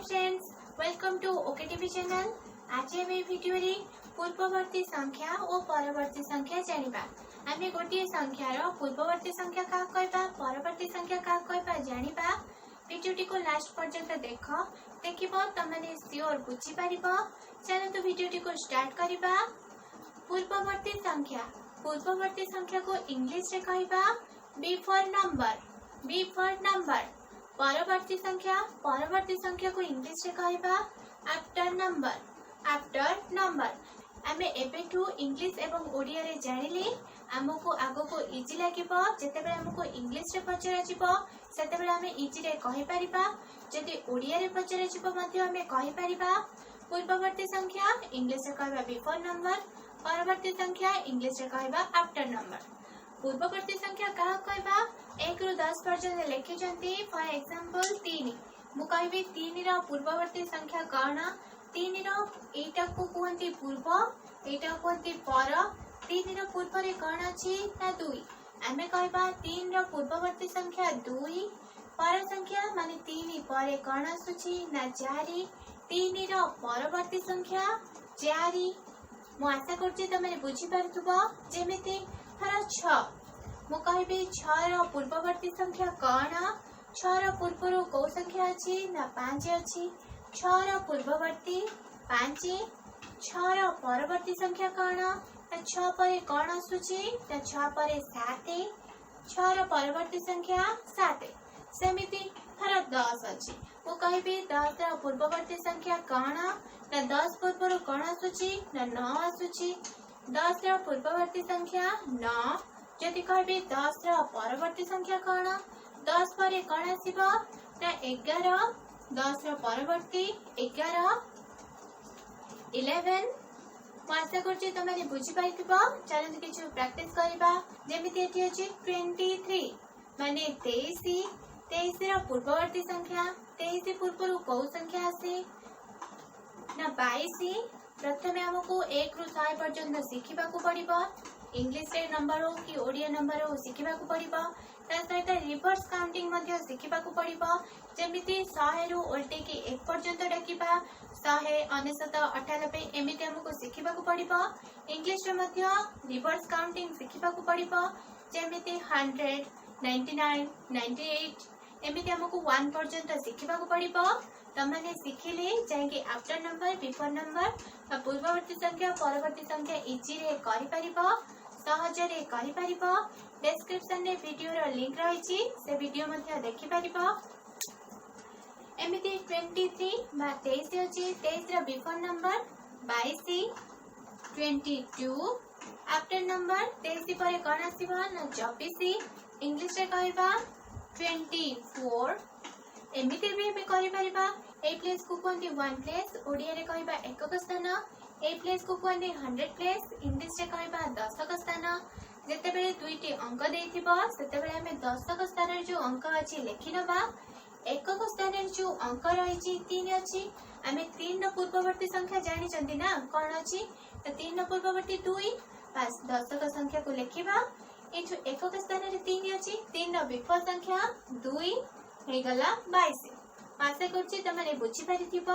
Friends, welcome to okay TV channel. आज आम video रे पूर्ववर्ती संख्या और परवर्ती संख्या जानिबा। आम गोटे संख्यार पूर्ववर्ती संख्या क्या कहबा, परवर्ती संख्या क्या कहबा जानिबा। भिडियोटी को लास्ट पर्यंत देखिबो तमने श्योर बुझी पारिबो। चलो भिडियोटी को स्टार्ट करिबा। पूर्ववर्ती संख्या को इंग्लिश रे कहबा बिफोर नंबर। परवर्ती संख्या को इंग्लिश रे कहबा आफ्टर नंबर। आमे एबेठू इंग्लिश एवं ओडिया रे जानिले हमको आगो को इजी लागिबो। जेतेबेले हमको इंग्लिश रे पचरा जिवो सेतेबेले आमे इजी रे कहि परिबा। जदि ओडिया रे पचरा जिवो मध्ये आमे कहि परिबा। पूर्ववर्ती संख्या इंग्लिश रे कहबा बिफोर नंबर, परवर्ती संख्या इंग्लिश रे कहबा आफ्टर नंबर। पूर्ववर्ती संख्या क्या कहबा 1 रु 10 पर्यंत लिखि जंती। फॉर एग्जांपल 3 मु कहबी 3 रो पूर्ववर्ती संख्या कौन। 3 रो एटा को कहंती पूर्व, एटा कहंती पर। 3 रो पूर्व रे कौन अछि ना 2। आमे कहबा 3 रो पूर्ववर्ती संख्या 2, पर संख्या माने 3 पर कौन आसुछि ना 4। 3 रो परवर्ती संख्या 4। मु आशा करछि तमे बुझी पारथुबो। जेमिति थर 6 मु कहबी 6 रो पूर्ववर्ती संख्या कौन। 6 रो पूर्व को संख्या अछि ना 5 अछि। 6 रो पूर्ववर्ती 5। 6 रो परवर्ती संख्या कौन ना 6 पर कौन आसुछि ना 6 पर 7। 6 रो परवर्ती संख्या 7। सेमिति थर 10 अछि मु कहबी 10 रो पूर्ववर्ती संख्या कौन ना 10 पूर्व कौन आसुछि ना 9 आसुछि। 10 रो पूर्ववर्ती संख्या 9। जदि कहबी 10 रो परवर्ती संख्या कौन, 10 पर कौन आसीबो ना 11। 10 रो परवर्ती 11 11। मु आशा करछि तमे बुझी पाइथिबो। चलो किछु प्रैक्टिस करिबा। जेमिति एठी अछि 23 माने 23। 23 रो पूर्ववर्ती संख्या 23 पूर्व को संख्या आसे ना 22। प्रथमे हमको 1 रु 100 पर्यंत शिखिबा को पड़िबो। इंग्लिश रे नंबर हो कि ओडिया नंबर हो शिखिबा को पड़िबो। ता सहित रिवर्स काउंटिंग मध्ये शिखिबा को पड़िबो। जेमिति 100 रु उल्टे की 1 पर्यंत डाकिबा 100 99 98 एमिति हमको शिखिबा को पड़िबो। इंग्लिश रे मध्ये रिवर्स काउंटिंग शिखिबा को पड़िबो। जेमिति 100 99 98 एमिति हमको 1 पर्यंत शिखिबा को पड़िबो। तमने शिखिले जायके आफ्टर नंबर, बिफोर नंबर, पूर्ववर्ती संख्या, परवर्ती संख्या इजी रे करि परिबो, सहज रे करि परिबो। डिस्क्रिप्शन रे वीडियो रो लिंक रहिछि, से वीडियो मध्ये देखि परिबो। एमिति 23 बा 23 अछि। 23 रो बिफोर नंबर 22। 22 आफ्टर नंबर 23 पर कोन आसीबो ना 24। इंग्लिश रे कहबा 24। एमिति भी हमें करि परिबा। ए प्लेस को कहंती 1 प्लेस, ओडिया रे कहबा एकक स्थान। ए प्लेस को कहंती 100 प्लेस, इंग्लिश रे कहबा दशक स्थान। जेतेबेले दुईटी अंक देथिबो सेतेबेले हमें दशक स्थान रे जो अंक अछि लिखि नबा। एकक स्थान रे जो अंक रहिछि 3 अछि। हमें 3 रो पूर्ववर्ती संख्या जानि चंती ना कोन अछि त 3 रो पूर्ववर्ती 2 बस दशक संख्या को लिखिबा। एठु एकक स्थान रे 3 अछि। 3 रो बिफोर संख्या 2 हे गला 22। आशा करछि तमने बुझी पारिथिबो।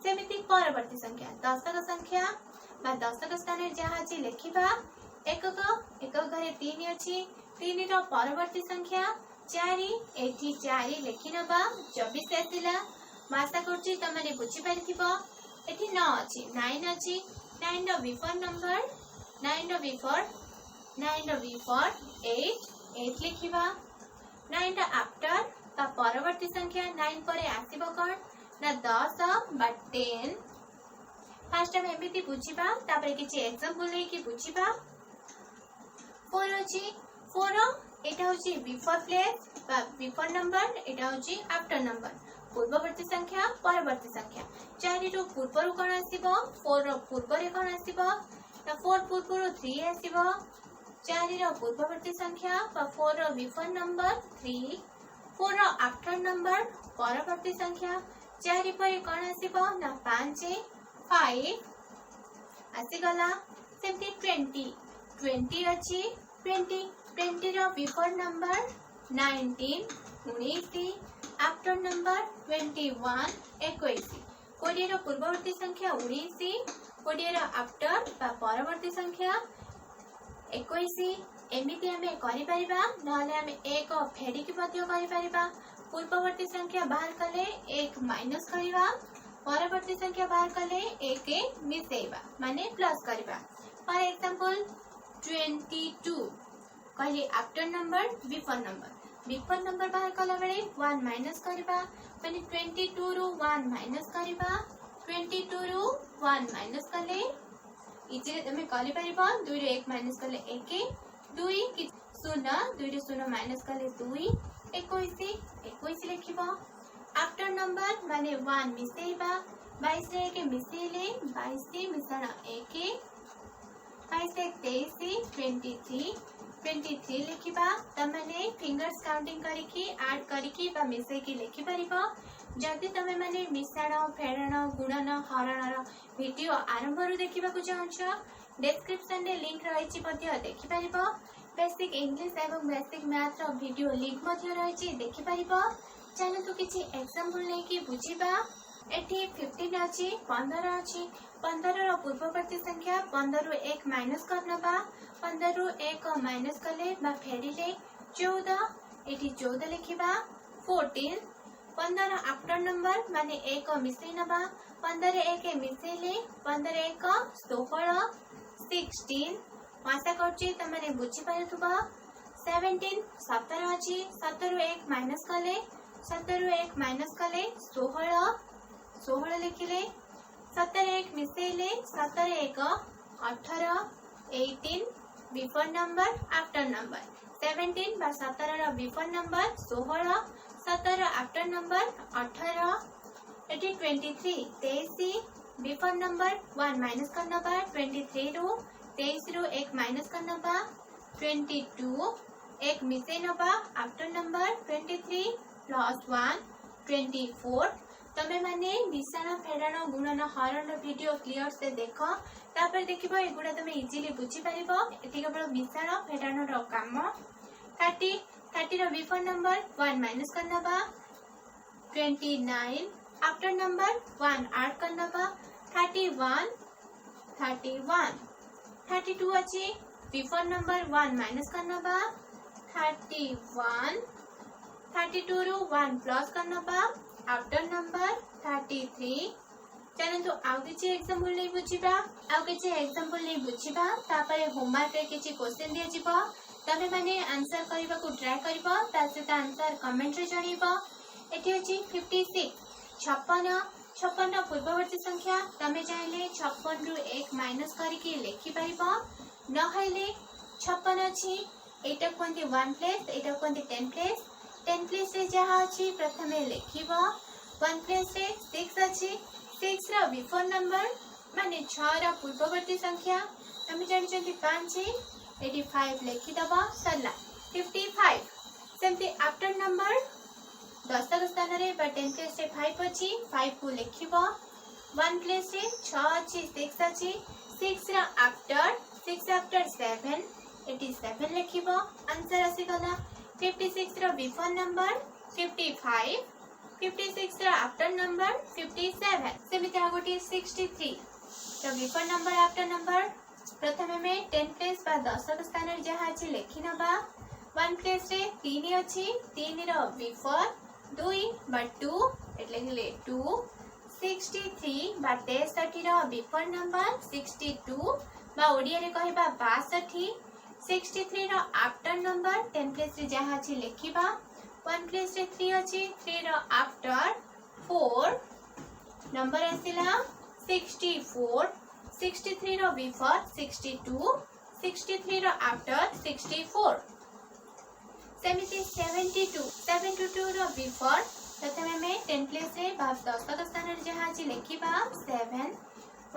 सेमिति परवर्ती संख्या दशक संख्या बा दशक स्थान रे जहा अछि लिखिबा। एकक घरे 3 अछि। 3 रो परवर्ती संख्या 4 एठी 4 लिखि नबा 24 आसिला। आशा करछि तमने बुझी पारिथिबो। एठी 9 अछि 9 अछि। 9 रो बिफोर नंबर 9 रो बिफोर 8 लिखिबा। 9 रो आफ्टर ता परवर्ती संख्या 9 पर आसीबो कोन ना 10 बा 10। फर्स्ट टाइम एमिति बुझिबा, तापर किछि एग्जांपल ले कि बुझिबा। 4 अछि। 4 एटा होछि बिफोर प्लेस बा बिफोर नंबर, एटा होछि आफ्टर नंबर। पूर्ववर्ती संख्या, परवर्ती संख्या। 4 रो पूर्व कोन आसीबो, 4 रो पूर्व रे कोन आसीबो ना 4 पूर्व 3 आसीबो। 4 रो पूर्ववर्ती संख्या बा 4 रो बिफोर नंबर 3। 4 रो आफ्टर नंबर परवर्ती संख्या 4 पर कोन आसीबो ना 5 आसी गला। सेमती 20 अछि। 20 रो बिफोर नंबर 19 19। आफ्टर नंबर 21 21 20 रो पूर्ववर्ती संख्या 19 20 रो आफ्टर बा परवर्ती संख्या 21 एमिति आमे करि परिबा नहले आमे एक फेडिकी मध्ये करि परिबा पूर्ववर्ती संख्या बाहर कले एक माइनस करिबा परवर्ती संख्या बाहर कले एक मिसेइबा माने प्लस करिबा फॉर एग्जांपल 22 कहली आफ्टर नंबर बिफोर नंबर बाहर कला बेले 1 माइनस करिबा माने 22 रो 1 माइनस करिबा 22 रो 1 माइनस कले इजे तमे करि परिबा 2 रो 1 माइनस कले 1 2 कि 0 2 रो 0 माइनस कले 2 21 लिखिबा आफ्टर नंबर माने 1 मिसेइबा 22 रे 1 मिसेइले 22 मिसण 1 23 लिखिबा तमने फिंगर्स काउंटिंग करिकी ऐड करिकी बा मिसेकी लिखि परिबो जदि तमे माने मिसण फेडण गुणन हरण वीडियो आरंभ रु देखिबा को चाहछ डिस्क्रिप्शन रे लिंक रहिछि मध्ये देखि परिबो बेसिक इंग्लिश एवं बेसिक मैथ रो वीडियो लिंक मध्ये रहिछि देखि परिबो चलो तो किछि एग्जांपल नै कि बुझिबा एठी 15 अछि 15 अछि 15 रो पूर्ववर्ती संख्या 15 रु 1 माइनस करनबा 15 रु 1 माइनस कले बा फेडिले 14 एठी 14 लिखिबा 14 15 आफ्टर नंबर माने 1 मिसै नबा 15 रे 1 मिसैले 15 रे 1 16 16 आशा करछि तमने बुझि पायथुबा 17 17 अछि 17 रु 1 माइनस कले 17 रु 1 माइनस कले 16 लिखिले 17 1 मिसेले 17 1 18 18 बिफोर नंबर आफ्टर नंबर 17 बा 17 रो बिफोर नंबर 16 17 आफ्टर नंबर 18 एटी 23 23 बिफोर नंबर 1 माइनस करना बा 23 रो 23 रो 1 माइनस करना बा 22 1 मिसे नबा आफ्टर नंबर 23 प्लस 1 24 तमे माने मिश्रण फेडण गुणन हरण वीडियो क्लियर से देख तापर देखिबो एगुडा तमे इजीली बुझी परिबो एठी केवल मिश्रण फेडण रो काम 30 रो बिफोर नंबर 1 माइनस करना बा 29 आफ्टर नंबर 1 ऐड करना बा 31 32 अछि बिफोर नंबर 1 माइनस करना बा 31 32 रो 1 प्लस करना बा आफ्टर नंबर 33 चलो तो आउ किछि एग्जांपल नै बुझिबा तापर होमवर्क रे किछि क्वेश्चन दिया जिवो तबे माने आंसर करबा को ट्राई करबो तासे आंसर कमेंट रे जणीबो एठी अछि 56 56 पूर्ववर्ती संख्या तमे चाहिले 56 रु 1 माइनस करिके लिखि परिबो न हइले 56 अछि एटा कोनती 1 प्लेस एटा कोनती 10 प्लेस 10 प्लेस रे जहा अछि प्रथमे लिखिबो 1 प्लेस रे 6 अछि 6 रा बिफोर नंबर माने 6 रा पूर्ववर्ती संख्या तमे जानि छथि 5 एटी 5 लिखि दबा सरला 55 सेमती आफ्टर नंबर 10 स्थान रे बा 10 प्लेस रे 5 अछि 5 को लिखिबो 1 प्लेस रे 6 अछि 6 अछि 6 रा आफ्टर 7 एटी 7 लिखिबो आंसर आसी गला 56 रा बिफोर नंबर 55 56 रा आफ्टर नंबर 57 सेमिति आगोटी 63 तो बिफोर नंबर आफ्टर नंबर प्रथमे में 10 प्लेस बा 10 स्थान रे जहा अछि लिखि नबा 1 प्लेस रे 3 अछि 3 रा बिफोर 2 बा 2 एटले गेले 2 63 बा 63 रा बिफोर नंबर 62 बा ओडिया रे कहबा 62 63 रा आफ्टर नंबर 10 प्लेस रे जहा अछि लिखिबा 1 प्लेस रे 3 अछि 3 रा आफ्टर 4 नंबर आसिला 64 63 रा बिफोर 62 63 रा आफ्टर 64 सेमिति 72 रा बिफोर प्रथमे में 10 प्लेस रे 10 स्थान रे जहा अछि लिखिबा 7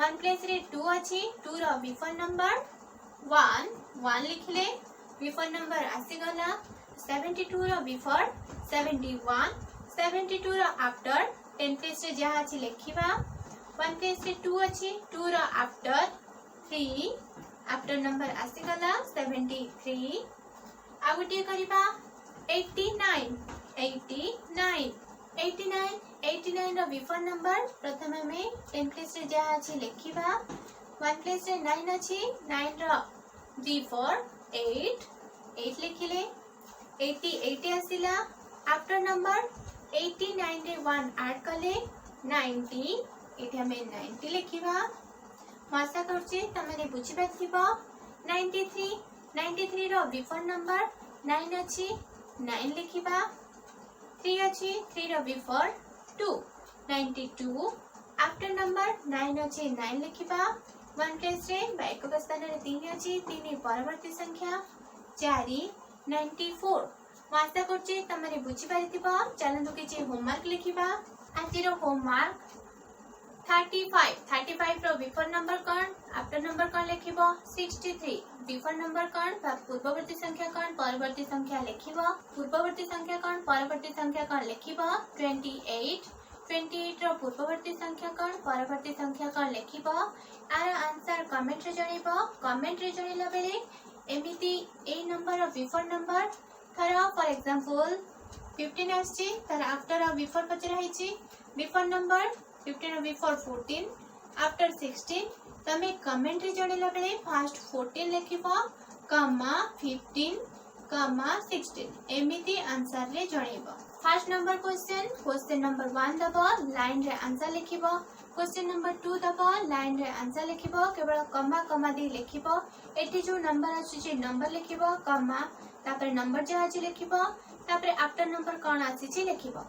1 प्लेस रे 2 अछि 2 रा बिफोर नंबर 1 लिखले बिफोर नंबर आसी गला 72 रा बिफोर 71 72 रा आफ्टर 10 प्लेस रे जहा अछि लिखिबा 1 प्लेस रे 2 अछि 2 रा आफ्टर 3 आफ्टर नंबर आसी गला 73 आ गुटिए करिबा 89 89 रो बिफोर नंबर प्रथम हमें 10 प्लेस रे जहा अछि लेखिबा 1 प्लेस रे 9 अछि 9 रो बिफोर 8 लिखिले 80 आसिला आफ्टर नंबर 89 रे 1 ऐड कले 90 एठी हमें 90 लिखिबा आशा करछि तमने बुझि पाथिबो 93 रो बिफोर नंबर 9 अछि 9 लिखिबा 3 अछि 3 रो बिफोर 2 92 आफ्टर नंबर 9 अछि 9 लिखिबा 1 प्लेस रे बाइक स्थान रे 3 अछि 3 परवर्ती संख्या 4 94 आशा करछि तमने बुझि पाथिबो चलंतु किछि होमवर्क लिखिबा आजि रो होमवर्क 35 रो बिफोर नंबर कोन आफ्टर नंबर कोन लिखिबो 63 बिफोर नंबर कोन पूर्ववर्ती संख्या कोन परवर्ती संख्या लिखिबो पूर्ववर्ती संख्या कोन परवर्ती संख्या कोन लिखिबो 28 रो पूर्ववर्ती संख्या कोन परवर्ती संख्या कोन लिखिबो आर आंसर कमेंट रे जणिबो कमेंट रे जणिला बेले एमिति ए नंबर रो बिफोर नंबर थरा फॉर एग्जांपल 15 आछि तर आफ्टर और बिफोर पचरा हिची बिफोर नंबर 15 और बिफोर 14 आफ्टर 16 तमे कमेंट रे जणिला बेले फर्स्ट 14 लिखिबो कमा 15 कमा 16 एमिति आंसर रे जणिबो फर्स्ट नंबर क्वेश्चन नंबर 1 दबो लाइन रे आंसर लिखिबो क्वेश्चन नंबर 2 दबो लाइन रे आंसर लिखिबो केवल कमा दे लिखिबो एठी जो नंबर आछि नंबर लिखिबो कमा तापर नंबर जे आछि लिखिबो तापर आफ्टर नंबर कोन आछि लिखिबो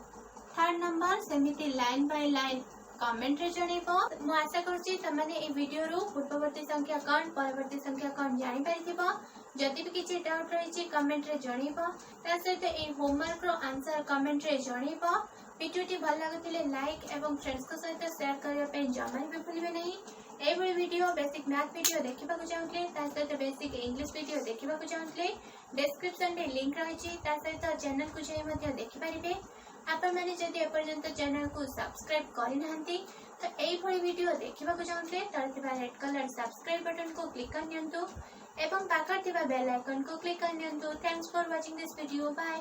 थर्ड नंबर सेमिति लाइन बाय लाइन कमेंट रे जणिबो मु आशा करछि तमने ए वीडियो रो पूर्ववर्ती संख्या कोन परवर्ती संख्या कोन जानि पारिथिबो जदि भी किछि डाउट रहिछि कमेंट रे जणिबो ता सहित ए होमवर्क रो आंसर कमेंट रे जणिबो वीडियोटी भल लागथिले लाइक एवं फ्रेंड्स को सहित शेयर करिया पे जमा भी भूलिबे नहीं ए बड़ी वीडियो बेसिक मैथ वीडियो देखिबा को चाहूले ता सहित बेसिक इंग्लिश वीडियो देखिबा को चाहूले डिस्क्रिप्शन रे लिंक रहिछि ता सहित चैनल को जाई मध्ये देखि परिबे आपण माने जदि एपर्यंत चैनल को सब्सक्राइब करि नाहंती तो एई भली वीडियो देखिबा को चाहूले तळे थिबा रेड कलर सब्सक्राइब बटन को क्लिक कर नियंतु एवं पाखर थिबा बेल आइकन को क्लिक कर नियंतु thanks for watching this video bye.